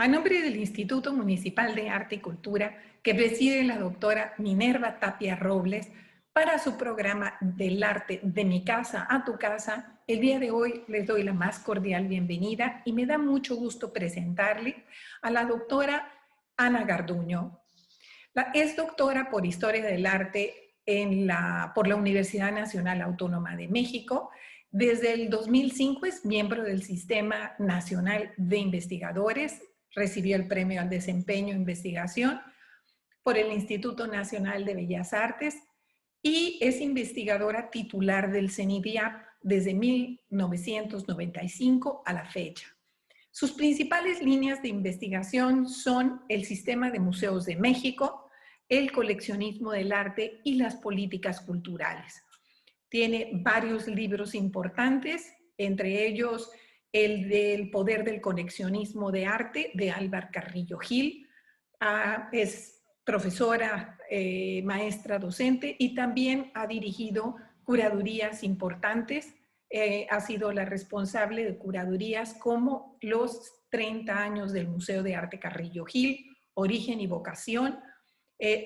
A nombre del Instituto Municipal de Arte y Cultura, que preside la doctora Minerva Tapia Robles, para su programa del arte de mi casa a tu casa, el día de hoy les doy la más cordial bienvenida y me da mucho gusto presentarle a la doctora Ana Garduño. Es doctora por Historia del Arte por la Universidad Nacional Autónoma de México. Desde el 2005 es miembro del Sistema Nacional de Investigadores, recibió el Premio al Desempeño e Investigación por el Instituto Nacional de Bellas Artes y es investigadora titular del CENIDIAP desde 1995 a la fecha. Sus principales líneas de investigación son el Sistema de Museos de México, el coleccionismo del arte y las políticas culturales. Tiene varios libros importantes, entre ellos el del Poder del Coleccionismo de Arte de Álvar Carrillo Gil. Es profesora, maestra, docente y también ha dirigido curadurías importantes. Ha sido la responsable de curadurías como los 30 años del Museo de Arte Carrillo Gil, Origen y Vocación,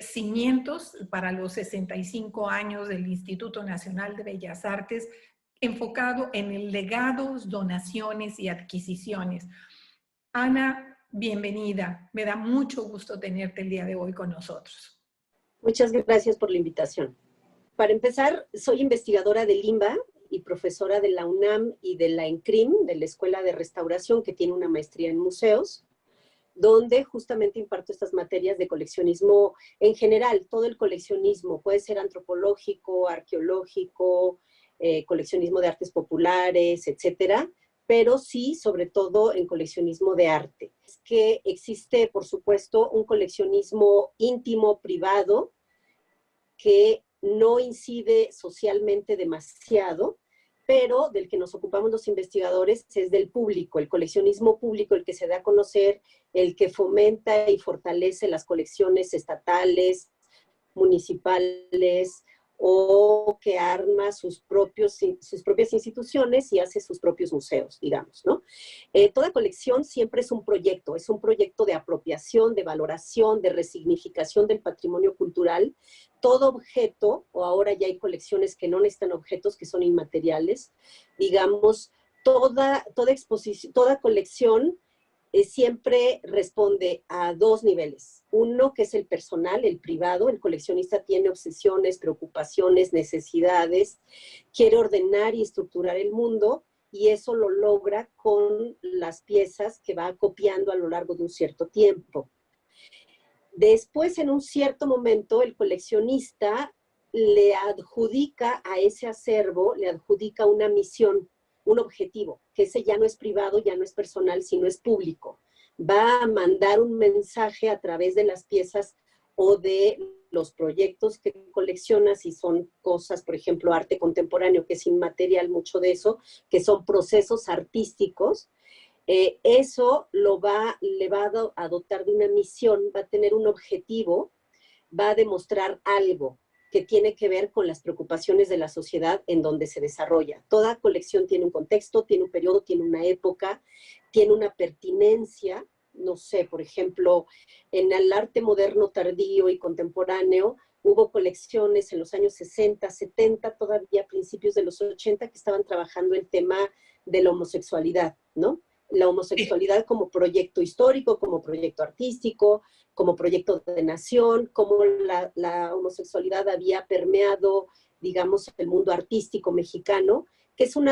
cimientos para los 65 años del Instituto Nacional de Bellas Artes, enfocado en el legados, donaciones y adquisiciones. Ana, bienvenida. Me da mucho gusto tenerte el día de hoy con nosotros. Muchas gracias por la invitación. Para empezar, soy investigadora del INBA y profesora de la UNAM y de la ENCRIM, de la Escuela de Restauración, que tiene una maestría en museos, donde justamente imparto estas materias de coleccionismo en general. Todo el coleccionismo puede ser antropológico, arqueológico, coleccionismo de artes populares, etcétera, pero sí, sobre todo en coleccionismo de arte. Es que existe, por supuesto, un coleccionismo íntimo, privado, que no incide socialmente demasiado, pero del que nos ocupamos los investigadores es del público, el coleccionismo público, el que se da a conocer, el que fomenta y fortalece las colecciones estatales, municipales, o que arma sus propias instituciones y hace sus propios museos, digamos, ¿no? Toda colección siempre es un proyecto de apropiación, de valoración, de resignificación del patrimonio cultural. Todo objeto, o ahora ya hay colecciones que no necesitan objetos, que son inmateriales, digamos, toda exposición, toda colección siempre responde a dos niveles. Uno, que es el personal, el privado. El coleccionista tiene obsesiones, preocupaciones, necesidades, quiere ordenar y estructurar el mundo, y eso lo logra con las piezas que va copiando a lo largo de un cierto tiempo. Después, en un cierto momento, el coleccionista le adjudica a ese acervo, le adjudica una misión, un objetivo, que ese ya no es privado, ya no es personal, sino es público. Va a mandar un mensaje a través de las piezas o de los proyectos que colecciona, si son cosas, por ejemplo, arte contemporáneo, que es inmaterial, mucho de eso, que son procesos artísticos. Eso le va a dotar de una misión, va a tener un objetivo, va a demostrar algo que tiene que ver con las preocupaciones de la sociedad en donde se desarrolla. Toda colección tiene un contexto, tiene un periodo, tiene una época, tiene una pertinencia. No sé, por ejemplo, en el arte moderno tardío y contemporáneo hubo colecciones en los años 60, 70, todavía a principios de los 80, que estaban trabajando el tema de la homosexualidad, ¿no? La homosexualidad como proyecto histórico, como proyecto artístico, como proyecto de nación, como la homosexualidad había permeado, digamos, el mundo artístico mexicano, que son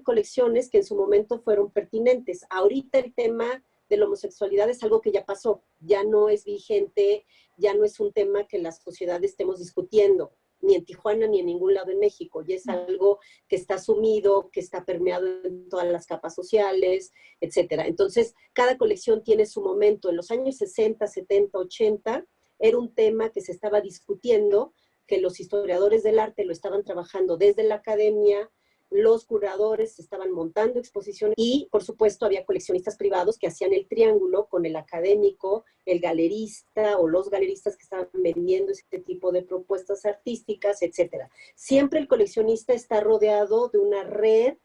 colecciones que en su momento fueron pertinentes. Ahorita el tema de la homosexualidad es algo que ya pasó, ya no es vigente, ya no es un tema que la sociedad estemos discutiendo, ni en Tijuana ni en ningún lado en México, y es algo que está asumido, que está permeado en todas las capas sociales, etcétera. Entonces, cada colección tiene su momento. En los años 60, 70, 80, era un tema que se estaba discutiendo, que los historiadores del arte lo estaban trabajando desde la academia, los curadores estaban montando exposiciones y, por supuesto, había coleccionistas privados que hacían el triángulo con el académico, el galerista o los galeristas que estaban vendiendo este tipo de propuestas artísticas, etc. Siempre el coleccionista está rodeado de una red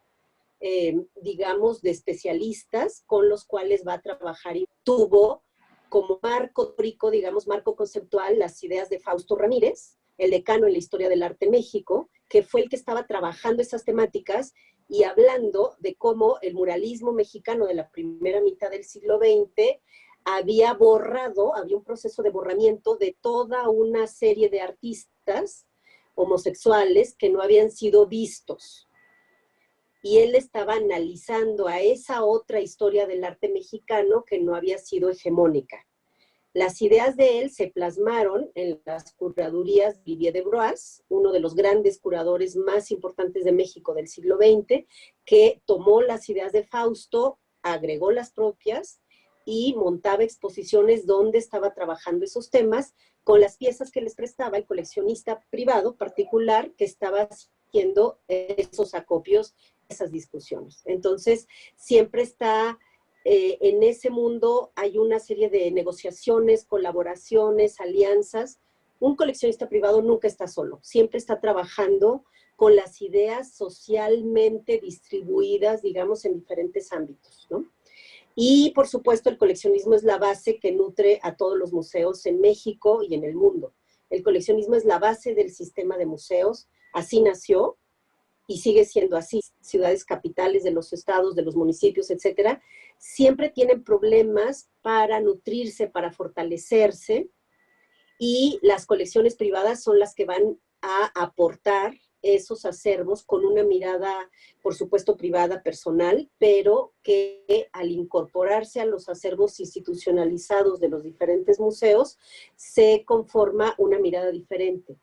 digamos, de especialistas con los cuales va a trabajar, y tuvo como marco teórico, digamos, marco conceptual, las ideas de Fausto Ramírez, el decano en la historia del arte en México, que fue el que estaba trabajando esas temáticas y hablando de cómo el muralismo mexicano de la primera mitad del siglo XX había un proceso de borramiento de toda una serie de artistas homosexuales que no habían sido vistos. Y él estaba analizando a esa otra historia del arte mexicano que no había sido hegemónica. Las ideas de él se plasmaron en las curadurías de Olivier de Broas, uno de los grandes curadores más importantes de México del siglo XX, que tomó las ideas de Fausto, agregó las propias y montaba exposiciones donde estaba trabajando esos temas con las piezas que les prestaba el coleccionista privado particular que estaba haciendo esos acopios, esas discusiones. Entonces, siempre está en ese mundo, hay una serie de negociaciones, colaboraciones, alianzas. Un coleccionista privado nunca está solo, siempre está trabajando con las ideas socialmente distribuidas, digamos, en diferentes ámbitos, ¿no? Y, por supuesto, el coleccionismo es la base que nutre a todos los museos en México y en el mundo. El coleccionismo es la base del sistema de museos, así nació y sigue siendo así. Ciudades capitales de los estados, de los municipios, etcétera, siempre tienen problemas para nutrirse, para fortalecerse, y las colecciones privadas son las que van a aportar esos acervos con una mirada, por supuesto, privada, personal, pero que al incorporarse a los acervos institucionalizados de los diferentes museos, se conforma una mirada diferente.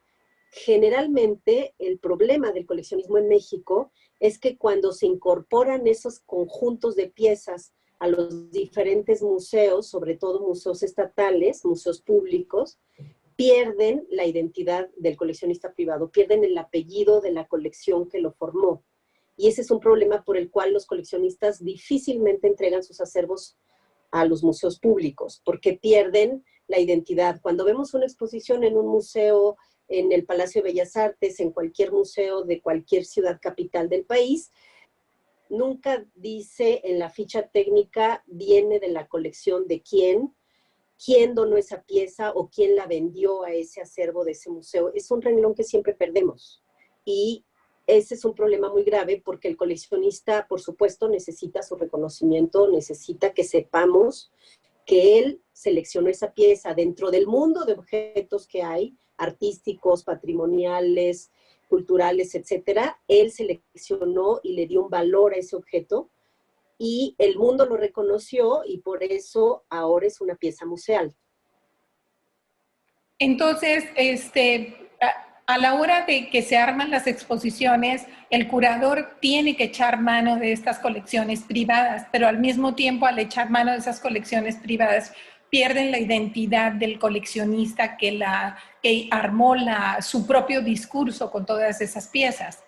Generalmente, el problema del coleccionismo en México es que cuando se incorporan esos conjuntos de piezas a los diferentes museos, sobre todo museos estatales, museos públicos, pierden la identidad del coleccionista privado, pierden el apellido de la colección que lo formó. Y ese es un problema por el cual los coleccionistas difícilmente entregan sus acervos a los museos públicos, porque pierden la identidad. Cuando vemos una exposición en un museo, en el Palacio de Bellas Artes, en cualquier museo de cualquier ciudad capital del país, nunca dice en la ficha técnica, viene de la colección de quién donó esa pieza o quién la vendió a ese acervo de ese museo. Es un renglón que siempre perdemos. Y ese es un problema muy grave porque el coleccionista, por supuesto, necesita su reconocimiento, necesita que sepamos que él seleccionó esa pieza dentro del mundo de objetos que hay, artísticos, patrimoniales, culturales, etcétera. Él seleccionó y le dio un valor a ese objeto y el mundo lo reconoció y por eso ahora es una pieza museal. Entonces, a la hora de que se arman las exposiciones, el curador tiene que echar mano de estas colecciones privadas, pero al mismo tiempo, al echar mano de esas colecciones privadas, pierden la identidad del coleccionista que armó su propio discurso con todas esas piezas.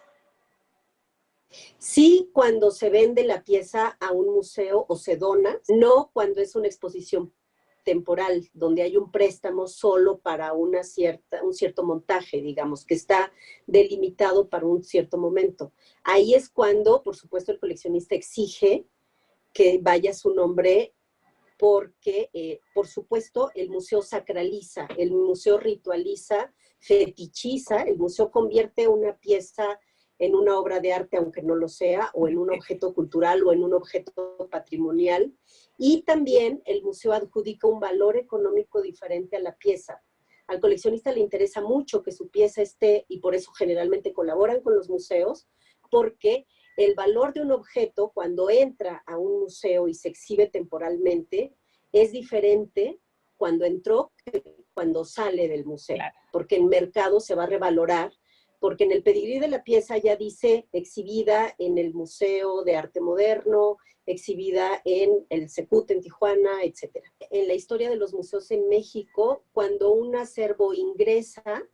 Sí, cuando se vende la pieza a un museo o se dona, no cuando es una exposición temporal, donde hay un préstamo solo para un cierto montaje, digamos, que está delimitado para un cierto momento. Ahí es cuando, por supuesto, el coleccionista exige que vaya su nombre porque, por supuesto, el museo sacraliza, el museo ritualiza, fetichiza, el museo convierte una pieza en una obra de arte, aunque no lo sea, o en un objeto cultural o en un objeto patrimonial, y también el museo adjudica un valor económico diferente a la pieza. Al coleccionista le interesa mucho que su pieza esté, y por eso generalmente colaboran con los museos, porque el valor de un objeto cuando entra a un museo y se exhibe temporalmente es diferente cuando entró que cuando sale del museo, claro, porque en mercado se va a revalorar, porque en el pedigrí de la pieza ya dice exhibida en el Museo de Arte Moderno, exhibida en el Secut en Tijuana, etc. En la historia de los museos en México, cuando un acervo ingresa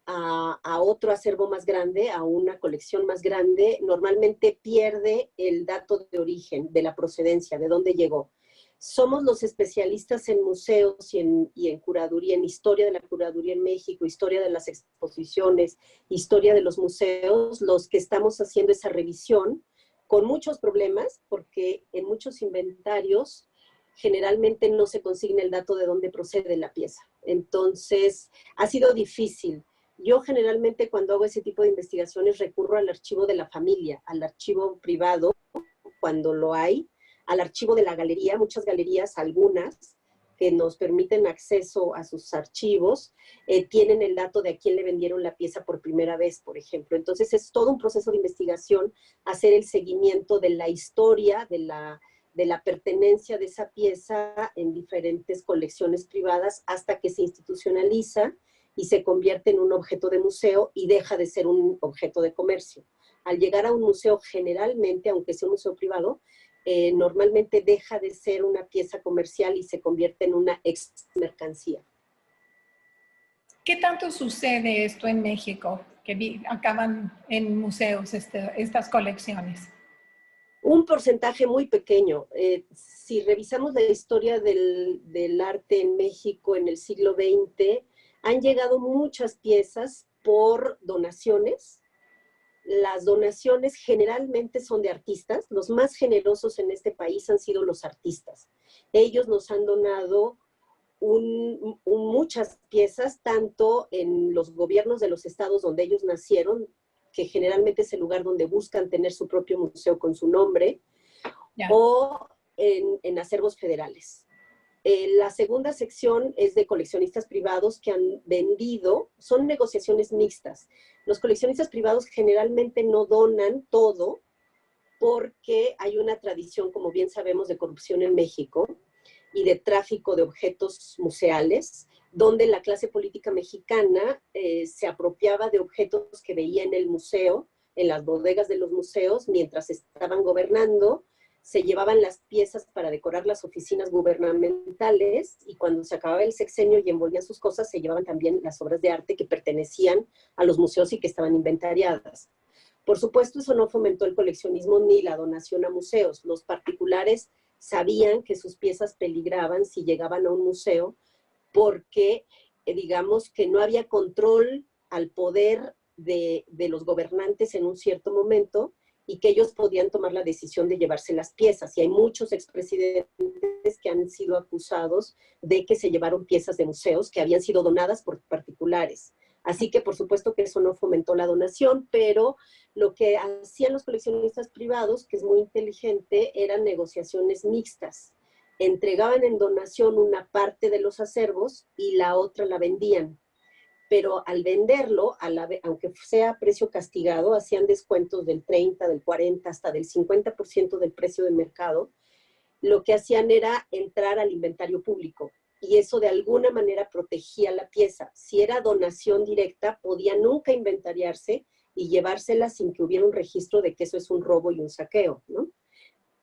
a otro acervo más grande, a una colección más grande, normalmente pierde el dato de origen, de la procedencia, de dónde llegó. Somos los especialistas en museos y en curaduría, en historia de la curaduría en México, historia de las exposiciones, historia de los museos, los que estamos haciendo esa revisión con muchos problemas, porque en muchos inventarios generalmente no se consigna el dato de dónde procede la pieza. Entonces, ha sido difícil. Yo generalmente cuando hago ese tipo de investigaciones recurro al archivo de la familia, al archivo privado, cuando lo hay, al archivo de la galería, muchas galerías, algunas, que nos permiten acceso a sus archivos, tienen el dato de a quién le vendieron la pieza por primera vez, por ejemplo. Entonces es todo un proceso de investigación, hacer el seguimiento de la historia, de la pertenencia de esa pieza en diferentes colecciones privadas hasta que se institucionaliza y se convierte en un objeto de museo y deja de ser un objeto de comercio. Al llegar a un museo, generalmente, aunque sea un museo privado, normalmente deja de ser una pieza comercial y se convierte en una ex mercancía. ¿Qué tanto sucede esto en México, que acaban en museos estas colecciones? Un porcentaje muy pequeño. Si revisamos la historia del arte en México en el siglo XX, han llegado muchas piezas por donaciones. Las donaciones generalmente son de artistas. Los más generosos en este país han sido los artistas. Ellos nos han donado muchas piezas, tanto en los gobiernos de los estados donde ellos nacieron, que generalmente es el lugar donde buscan tener su propio museo con su nombre, o en acervos federales. La segunda sección es de coleccionistas privados que han vendido, son negociaciones mixtas. Los coleccionistas privados generalmente no donan todo porque hay una tradición, como bien sabemos, de corrupción en México y de tráfico de objetos museales, donde la clase política mexicana se apropiaba de objetos que veía en el museo, en las bodegas de los museos, mientras estaban gobernando, se llevaban las piezas para decorar las oficinas gubernamentales y cuando se acababa el sexenio y envolvían sus cosas, se llevaban también las obras de arte que pertenecían a los museos y que estaban inventariadas. Por supuesto, eso no fomentó el coleccionismo ni la donación a museos. Los particulares sabían que sus piezas peligraban si llegaban a un museo porque, digamos, que no había control al poder de los gobernantes en un cierto momento y que ellos podían tomar la decisión de llevarse las piezas. Y hay muchos expresidentes que han sido acusados de que se llevaron piezas de museos que habían sido donadas por particulares. Así que por supuesto que eso no fomentó la donación, pero lo que hacían los coleccionistas privados, que es muy inteligente, eran negociaciones mixtas. Entregaban en donación una parte de los acervos y la otra la vendían. Pero al venderlo, aunque sea a precio castigado, hacían descuentos del 30, del 40, hasta del 50% del precio de mercado. Lo que hacían era entrar al inventario público y eso de alguna manera protegía la pieza. Si era donación directa, podía nunca inventariarse y llevársela sin que hubiera un registro de que eso es un robo y un saqueo, ¿no?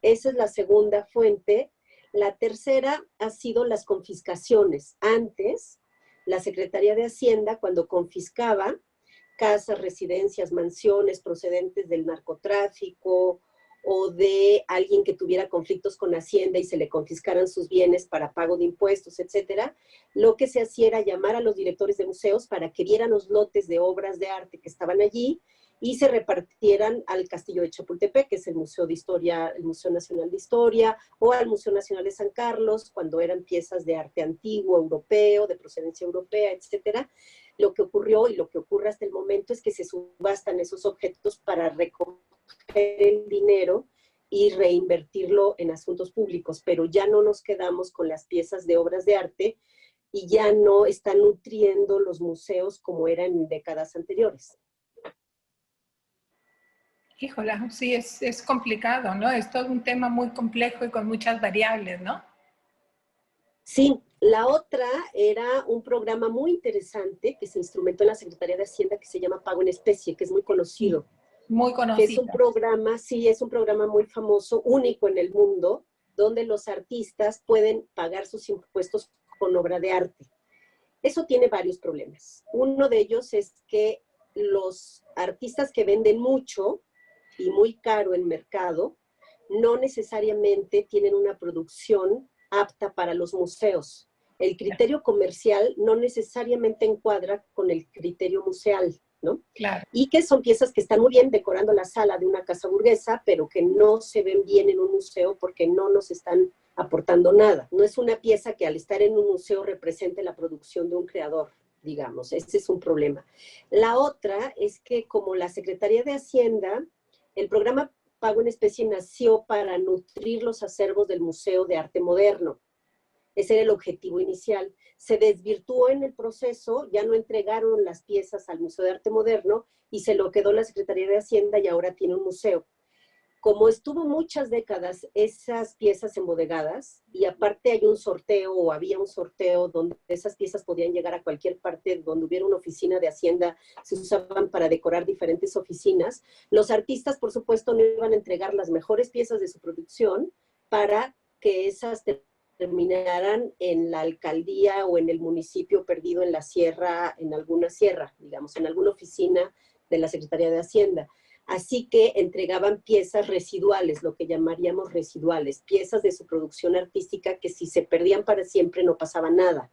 Esa es la segunda fuente. La tercera ha sido las confiscaciones. Antes, la Secretaría de Hacienda, cuando confiscaba casas, residencias, mansiones procedentes del narcotráfico o de alguien que tuviera conflictos con Hacienda y se le confiscaran sus bienes para pago de impuestos, etcétera, lo que se hacía era llamar a los directores de museos para que vieran los lotes de obras de arte que estaban allí y se repartieran al Castillo de Chapultepec, que es el Museo de Historia, el Museo Nacional de Historia, o al Museo Nacional de San Carlos, cuando eran piezas de arte antiguo, europeo, de procedencia europea, etcétera. Lo que ocurrió y lo que ocurre hasta el momento es que se subastan esos objetos para recoger el dinero y reinvertirlo en asuntos públicos, pero ya no nos quedamos con las piezas de obras de arte y ya no están nutriendo los museos como era en décadas anteriores. Híjole, sí, es complicado, ¿no? Es todo un tema muy complejo y con muchas variables, ¿no? Sí, la otra era un programa muy interesante que se instrumentó en la Secretaría de Hacienda que se llama Pago en Especie, que es muy conocido. Muy conocido. Que es un programa, sí, es un programa muy famoso, único en el mundo, donde los artistas pueden pagar sus impuestos con obra de arte. Eso tiene varios problemas. Uno de ellos es que los artistas que venden mucho y muy caro en mercado, no necesariamente tienen una producción apta para los museos. El criterio comercial no necesariamente encuadra con el criterio museal. ¿no? Claro. Y que son piezas que están muy bien decorando la sala de una casa burguesa, pero que no se ven bien en un museo porque no nos están aportando nada. No es una pieza que al estar en un museo represente la producción de un creador, digamos. Ese es un problema. La otra es que como la Secretaría de Hacienda, el programa Pago en Especie nació para nutrir los acervos del Museo de Arte Moderno. Ese era el objetivo inicial. Se desvirtuó en el proceso, ya no entregaron las piezas al Museo de Arte Moderno y se lo quedó la Secretaría de Hacienda y ahora tiene un museo. Como estuvo muchas décadas esas piezas embodegadas, y aparte hay un sorteo o había un sorteo donde esas piezas podían llegar a cualquier parte donde hubiera una oficina de Hacienda, se usaban para decorar diferentes oficinas, los artistas por supuesto no iban a entregar las mejores piezas de su producción para que esas terminaran en la alcaldía o en el municipio perdido en la sierra, en alguna sierra, digamos, en alguna oficina de la Secretaría de Hacienda. Así que entregaban piezas residuales, lo que llamaríamos residuales, piezas de su producción artística que si se perdían para siempre no pasaba nada.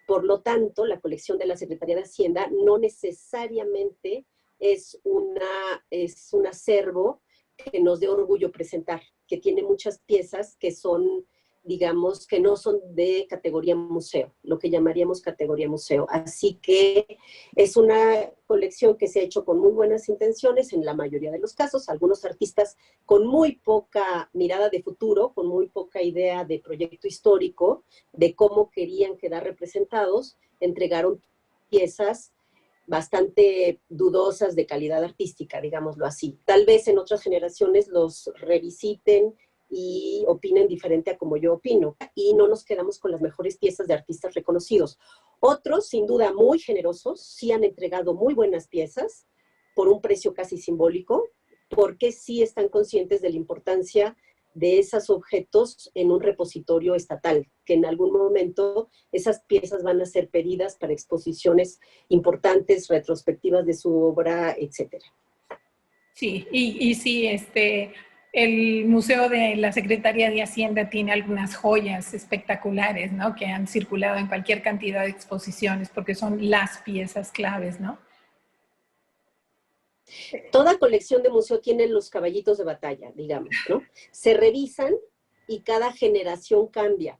Por lo tanto, la colección de la Secretaría de Hacienda no necesariamente es un acervo que nos dé orgullo presentar, que tiene muchas piezas que son, digamos, que no son de categoría museo, lo que llamaríamos categoría museo. Así que es una colección que se ha hecho con muy buenas intenciones en la mayoría de los casos, algunos artistas con muy poca mirada de futuro, con muy poca idea de proyecto histórico, de cómo querían quedar representados, entregaron piezas bastante dudosas de calidad artística, digámoslo así. Tal vez en otras generaciones los revisiten y opinen diferente a como yo opino, y no nos quedamos con las mejores piezas de artistas reconocidos. Otros, sin duda muy generosos, sí han entregado muy buenas piezas por un precio casi simbólico, porque sí están conscientes de la importancia de esos objetos en un repositorio estatal, que en algún momento esas piezas van a ser pedidas para exposiciones importantes, retrospectivas de su obra, etcétera. Sí, y sí, el Museo de la Secretaría de Hacienda tiene algunas joyas espectaculares, ¿no? Que han circulado en cualquier cantidad de exposiciones porque son las piezas claves, ¿no? Toda colección de museo tiene los caballitos de batalla, digamos, ¿no? Se revisan y cada generación cambia.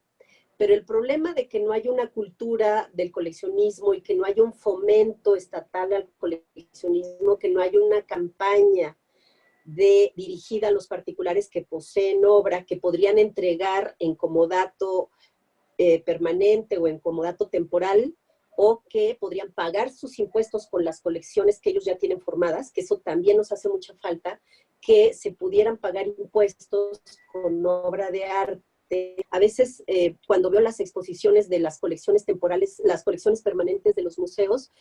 Pero el problema de que no hay una cultura del coleccionismo y que no hay un fomento estatal al coleccionismo, que no hay una campaña dirigida a los particulares que poseen obra, que podrían entregar en comodato permanente o en comodato temporal, o que podrían pagar sus impuestos con las colecciones que ellos ya tienen formadas, que eso también nos hace mucha falta, que se pudieran pagar impuestos con obra de arte. A veces, cuando veo las exposiciones de las colecciones temporales, las colecciones permanentes de los museos,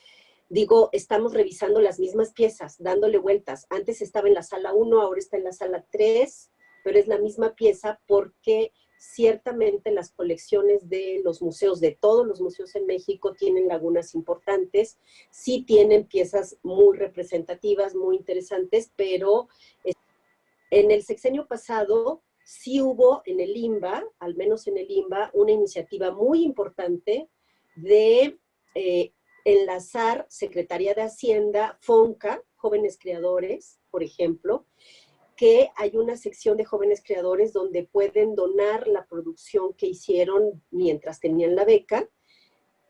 digo, estamos revisando las mismas piezas, dándole vueltas. Antes estaba en la sala 1, ahora está en la sala 3, pero es la misma pieza porque ciertamente las colecciones de los museos, de todos los museos en México, tienen lagunas importantes, sí tienen piezas muy representativas, muy interesantes, pero en el sexenio pasado sí hubo en el INBA, al menos en el INBA, una iniciativa muy importante de enlazar Secretaría de Hacienda, FONCA, Jóvenes Creadores, por ejemplo, que hay una sección de jóvenes creadores donde pueden donar la producción que hicieron mientras tenían la beca,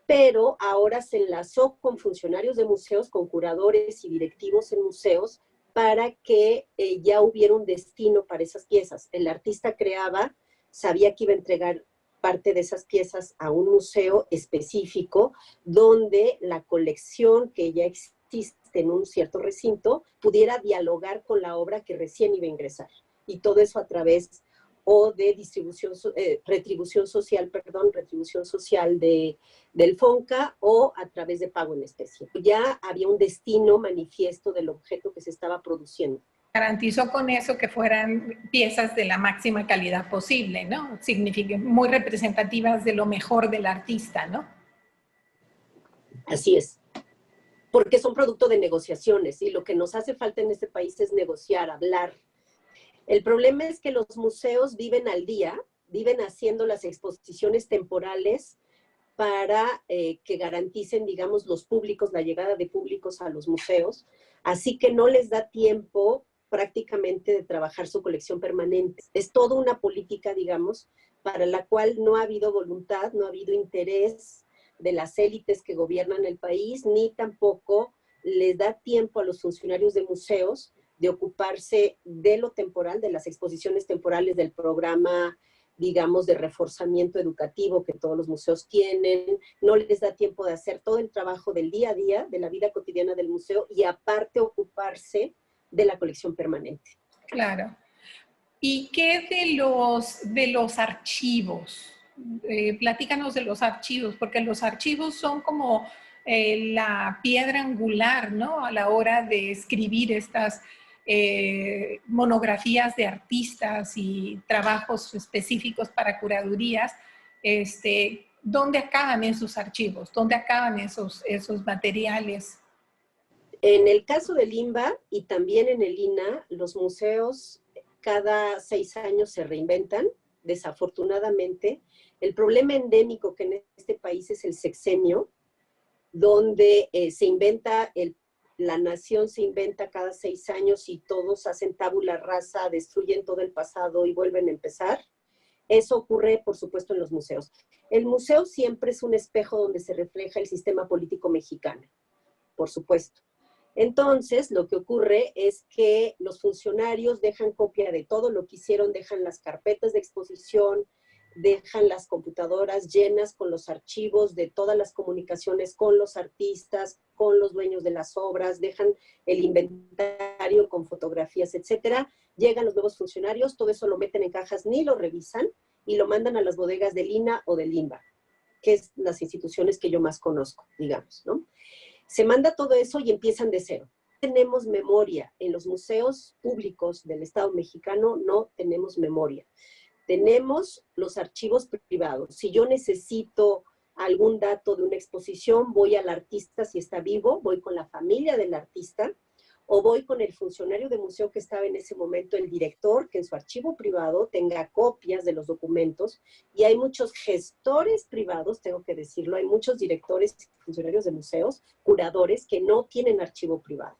pero ahora se enlazó con funcionarios de museos, con curadores y directivos en museos, para que ya hubiera un destino para esas piezas. El artista creaba, sabía que iba a entregar parte de esas piezas a un museo específico, donde la colección que ya existe en un cierto recinto pudiera dialogar con la obra que recién iba a ingresar. Y todo eso a través o de retribución social del FONCA o a través de pago en especie. Ya había un destino manifiesto del objeto que se estaba produciendo. Garantizó con eso que fueran piezas de la máxima calidad posible, ¿no? Significa muy representativas de lo mejor del artista, ¿no? Así es. Porque son producto de negociaciones y lo que nos hace falta en este país es negociar, hablar. El problema es que los museos viven al día, viven haciendo las exposiciones temporales para que garanticen, digamos, los públicos, la llegada de públicos a los museos, así que no les da tiempo prácticamente de trabajar su colección permanente. Es toda una política, digamos, para la cual no ha habido voluntad, no ha habido interés de las élites que gobiernan el país, ni tampoco les da tiempo a los funcionarios de museos de ocuparse de lo temporal, de las exposiciones temporales del programa, digamos, de reforzamiento educativo que todos los museos tienen, no les da tiempo de hacer todo el trabajo del día a día, de la vida cotidiana del museo, y aparte ocuparse de la colección permanente. Claro. ¿Y qué de los archivos? Platícanos de los archivos, porque los archivos son como la piedra angular, ¿no? A la hora de escribir estas monografías de artistas y trabajos específicos para curadurías. ¿Dónde acaban esos archivos? ¿Dónde acaban esos materiales? En el caso del INBA y también en el INAH, los museos cada 6 años se reinventan, desafortunadamente. El problema endémico que en este país es el sexenio, donde la nación se inventa cada 6 años y todos hacen tabula rasa, destruyen todo el pasado y vuelven a empezar. Eso ocurre, por supuesto, en los museos. El museo siempre es un espejo donde se refleja el sistema político mexicano, por supuesto. Entonces, lo que ocurre es que los funcionarios dejan copia de todo lo que hicieron, dejan las carpetas de exposición, dejan las computadoras llenas con los archivos de todas las comunicaciones con los artistas, con los dueños de las obras, dejan el inventario con fotografías, etcétera. Llegan los nuevos funcionarios, todo eso lo meten en cajas, ni lo revisan y lo mandan a las bodegas del INAH o del INBA, que es las instituciones que yo más conozco, digamos, ¿no? Se manda todo eso y empiezan de cero. Tenemos memoria. En los museos públicos del Estado mexicano no tenemos memoria. Tenemos los archivos privados. Si yo necesito algún dato de una exposición, voy al artista si está vivo, voy con la familia del artista, o voy con el funcionario de museo que estaba en ese momento, el director, que en su archivo privado tenga copias de los documentos, y hay muchos gestores privados, tengo que decirlo, hay muchos directores y funcionarios de museos, curadores, que no tienen archivo privado.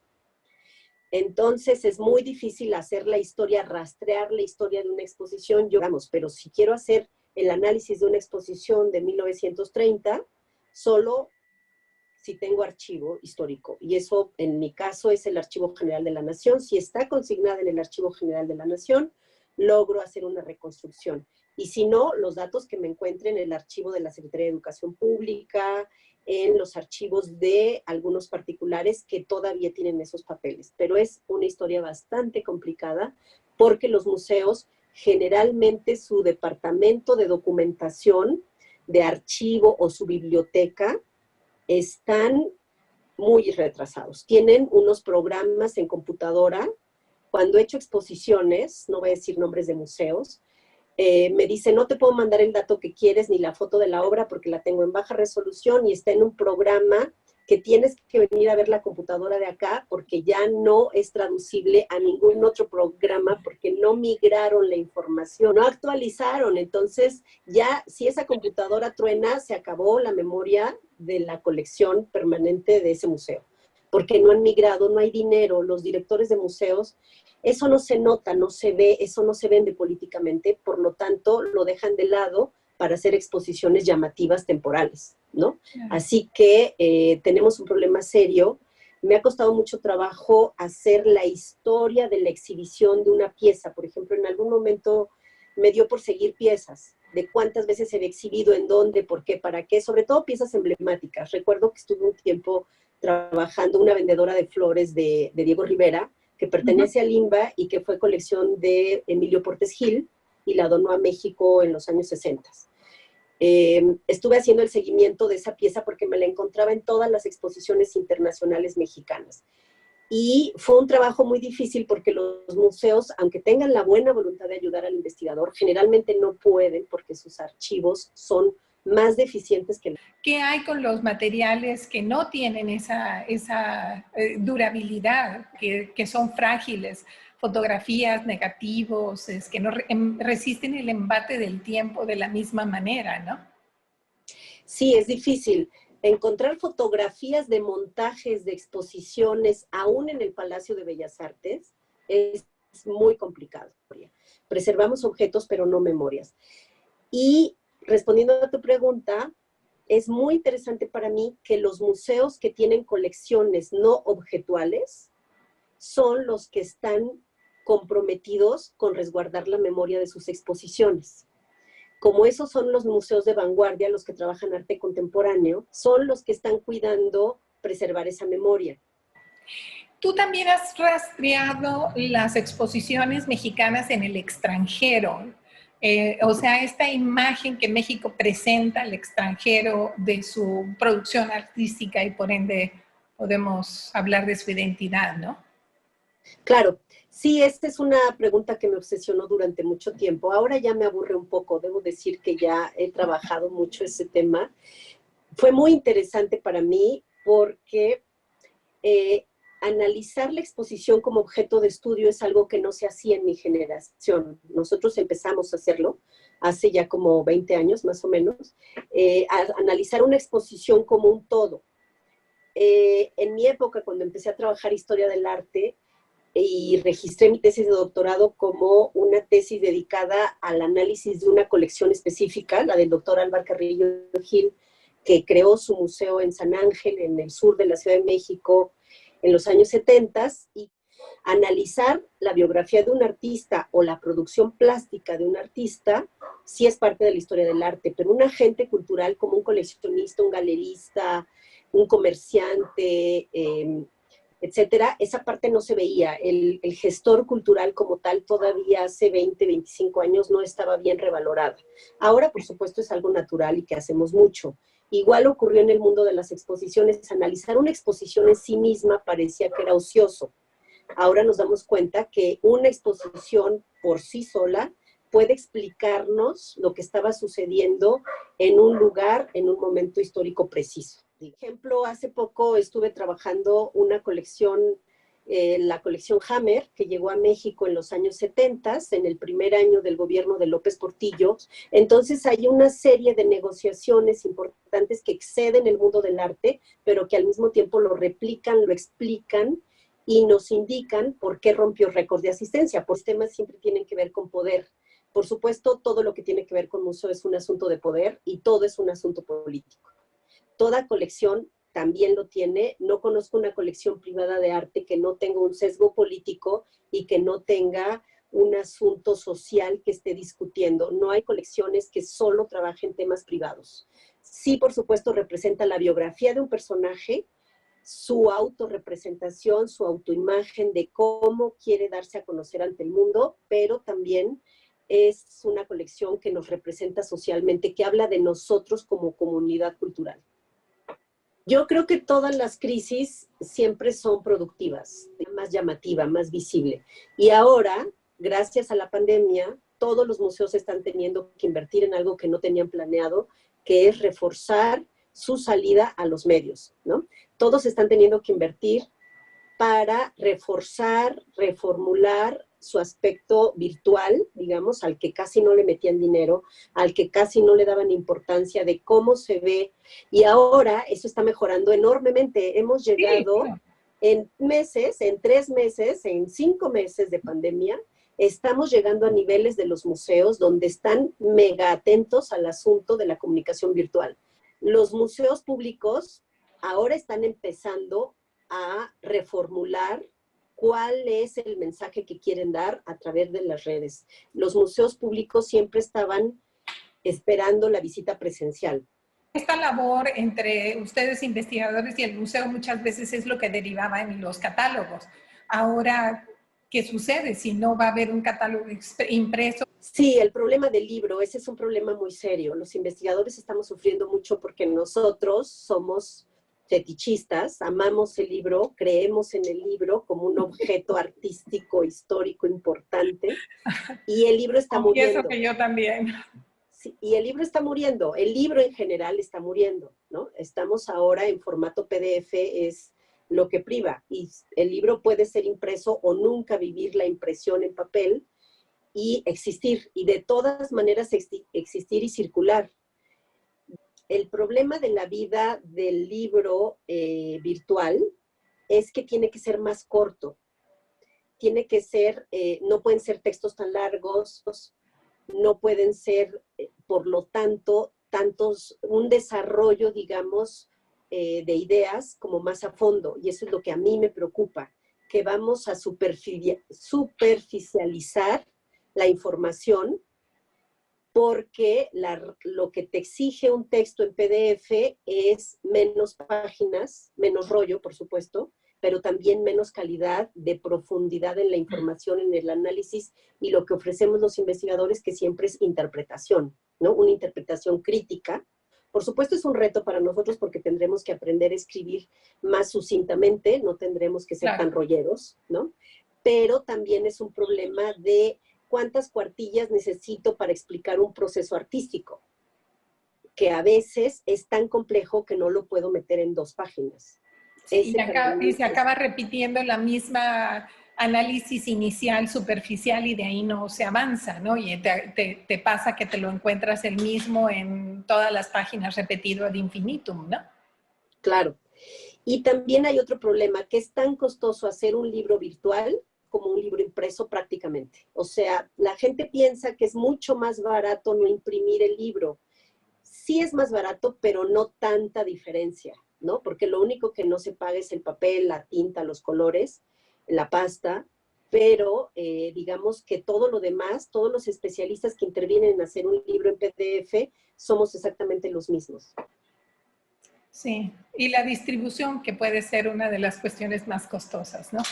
Entonces es muy difícil hacer la historia, rastrear la historia de una exposición, pero si quiero hacer el análisis de una exposición de 1930, solo si tengo archivo histórico. Y eso, en mi caso, es el Archivo General de la Nación. Si está consignada en el Archivo General de la Nación, logro hacer una reconstrucción. Y si no, los datos que me encuentren en el archivo de la Secretaría de Educación Pública, en los archivos de algunos particulares que todavía tienen esos papeles. Pero es una historia bastante complicada porque los museos, generalmente su departamento de documentación, de archivo o su biblioteca, están muy retrasados. Tienen unos programas en computadora. Cuando he hecho exposiciones, no voy a decir nombres de museos, me dicen, no te puedo mandar el dato que quieres ni la foto de la obra porque la tengo en baja resolución y está en un programa que tienes que venir a ver la computadora de acá porque ya no es traducible a ningún otro programa porque no migraron la información, no actualizaron. Entonces, ya si esa computadora truena, se acabó la memoria de la colección permanente de ese museo, porque no han migrado, no hay dinero. Los directores de museos, eso no se nota, no se ve, eso no se vende políticamente, por lo tanto, lo dejan de lado para hacer exposiciones llamativas temporales, ¿no? Así que tenemos un problema serio. Me ha costado mucho trabajo hacer la historia de la exhibición de una pieza. Por ejemplo, en algún momento me dio por seguir piezas, de cuántas veces se había exhibido, en dónde, por qué, para qué, sobre todo piezas emblemáticas. Recuerdo que estuve un tiempo trabajando una vendedora de flores de Diego Rivera, que pertenece al INBA y que fue colección de Emilio Portes Gil y la donó a México en los años 60. Estuve haciendo el seguimiento de esa pieza porque me la encontraba en todas las exposiciones internacionales mexicanas. Y fue un trabajo muy difícil porque los museos, aunque tengan la buena voluntad de ayudar al investigador, generalmente no pueden porque sus archivos son más deficientes que... ¿Qué hay con los materiales que no tienen esa durabilidad, que son frágiles? Fotografías, negativos, que no resisten el embate del tiempo de la misma manera, ¿no? Sí, es difícil. Encontrar fotografías de montajes de exposiciones, aún en el Palacio de Bellas Artes, es muy complicado. Preservamos objetos, pero no memorias. Y respondiendo a tu pregunta, es muy interesante para mí que los museos que tienen colecciones no objetuales son los que están comprometidos con resguardar la memoria de sus exposiciones. Como esos son los museos de vanguardia, los que trabajan arte contemporáneo, son los que están cuidando preservar esa memoria. Tú también has rastreado las exposiciones mexicanas en el extranjero. O sea, esta imagen que México presenta al extranjero de su producción artística y por ende podemos hablar de su identidad, ¿no? Claro, sí, esta es una pregunta que me obsesionó durante mucho tiempo. Ahora ya me aburre un poco, debo decir que ya he trabajado mucho ese tema. Fue muy interesante para mí porque analizar la exposición como objeto de estudio es algo que no se hacía en mi generación. Nosotros empezamos a hacerlo hace ya como 20 años más o menos, a analizar una exposición como un todo. En mi época, cuando empecé a trabajar historia del arte, y registré mi tesis de doctorado como una tesis dedicada al análisis de una colección específica, la del doctor Álvaro Carrillo Gil, que creó su museo en San Ángel, en el sur de la Ciudad de México, en los años 70, y analizar la biografía de un artista o la producción plástica de un artista sí es parte de la historia del arte, pero un agente cultural como un coleccionista, un galerista, un comerciante, etcétera, esa parte no se veía. El gestor cultural como tal todavía hace 20, 25 años no estaba bien revalorado. Ahora, por supuesto, es algo natural y que hacemos mucho. Igual ocurrió en el mundo de las exposiciones. Analizar una exposición en sí misma parecía que era ocioso. Ahora nos damos cuenta que una exposición por sí sola puede explicarnos lo que estaba sucediendo en un lugar, en un momento histórico preciso. Por ejemplo, hace poco estuve trabajando una colección, la colección Hammer, que llegó a México en los años 70, en el primer año del gobierno de López Portillo. Entonces hay una serie de negociaciones importantes que exceden el mundo del arte, pero que al mismo tiempo lo replican, lo explican y nos indican por qué rompió récord de asistencia. Por temas siempre tienen que ver con poder. Por supuesto, todo lo que tiene que ver con museo es un asunto de poder y todo es un asunto político. Toda colección también lo tiene. No conozco una colección privada de arte que no tenga un sesgo político y que no tenga un asunto social que esté discutiendo. No hay colecciones que solo trabajen temas privados. Sí, por supuesto, representa la biografía de un personaje, su autorrepresentación, su autoimagen de cómo quiere darse a conocer ante el mundo, pero también es una colección que nos representa socialmente, que habla de nosotros como comunidad cultural. Yo creo que todas las crisis siempre son productivas, más llamativa, más visible. Y ahora, gracias a la pandemia, todos los museos están teniendo que invertir en algo que no tenían planeado, que es reforzar su salida a los medios, ¿no? Todos están teniendo que invertir para reforzar, reformular su aspecto virtual, digamos, al que casi no le metían dinero, al que casi no le daban importancia de cómo se ve. Y ahora eso está mejorando enormemente. Hemos llegado en meses, en 3 meses, en 5 meses de pandemia, estamos llegando a niveles de los museos donde están mega atentos al asunto de la comunicación virtual. Los museos públicos ahora están empezando a reformular cuál es el mensaje que quieren dar a través de las redes. Los museos públicos siempre estaban esperando la visita presencial. Esta labor entre ustedes investigadores y el museo muchas veces es lo que derivaba en los catálogos. Ahora, ¿qué sucede si no va a haber un catálogo impreso? Sí, el problema del libro, ese es un problema muy serio. Los investigadores estamos sufriendo mucho porque nosotros somos fetichistas, amamos el libro, creemos en el libro como un objeto artístico, histórico, importante, y el libro está Confieso muriendo. Que yo también. Sí, y el libro está muriendo, el libro en general está muriendo, ¿no? Estamos ahora en formato PDF, es lo que priva, y el libro puede ser impreso o nunca vivir la impresión en papel y existir, y de todas maneras existir y circular. El problema de la vida del libro virtual es que tiene que ser más corto. Tiene que ser, no pueden ser textos tan largos, no pueden ser, por lo tanto, un desarrollo, digamos, de ideas como más a fondo. Y eso es lo que a mí me preocupa, que vamos a superficializar la información porque lo que te exige un texto en PDF es menos páginas, menos rollo, por supuesto, pero también menos calidad de profundidad en la información, en el análisis, y lo que ofrecemos los investigadores, que siempre es interpretación, ¿no? Una interpretación crítica. Por supuesto es un reto para nosotros porque tendremos que aprender a escribir más sucintamente, no tendremos que ser tan rolleros, ¿no? Pero también es un problema de cuántas cuartillas necesito para explicar un proceso artístico, que a veces es tan complejo que no lo puedo meter en 2 páginas. Sí, y se acaba repitiendo la misma análisis inicial, superficial, y de ahí no se avanza, ¿no? Y te pasa que te lo encuentras el mismo en todas las páginas repetido ad infinitum, ¿no? Claro. Y también hay otro problema, que es tan costoso hacer un libro virtual como un libro impreso prácticamente. O sea, la gente piensa que es mucho más barato no imprimir el libro. Sí es más barato, pero no tanta diferencia, ¿no? Porque lo único que no se paga es el papel, la tinta, los colores, la pasta, pero digamos que todo lo demás, todos los especialistas que intervienen en hacer un libro en PDF, somos exactamente los mismos. Sí, y la distribución, que puede ser una de las cuestiones más costosas, ¿no?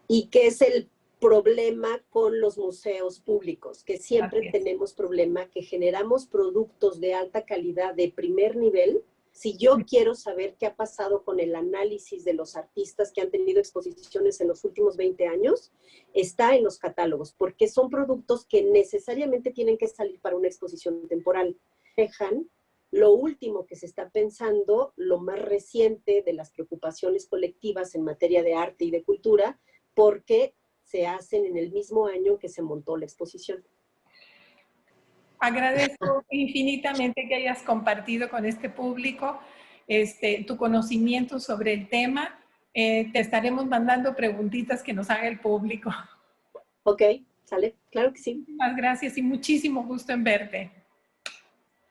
Y que es el problema con los museos públicos, que siempre tenemos problema, que generamos productos de alta calidad, de primer nivel. Si yo quiero saber qué ha pasado con el análisis de los artistas que han tenido exposiciones en los últimos 20 años, está en los catálogos, porque son productos que necesariamente tienen que salir para una exposición temporal. Dejan lo último que se está pensando, lo más reciente de las preocupaciones colectivas en materia de arte y de cultura, porque se hacen en el mismo año que se montó la exposición. Agradezco infinitamente que hayas compartido con este público tu conocimiento sobre el tema. Te estaremos mandando preguntitas que nos haga el público. Ok, ¿sale? Claro que sí. Muchas gracias y muchísimo gusto en verte.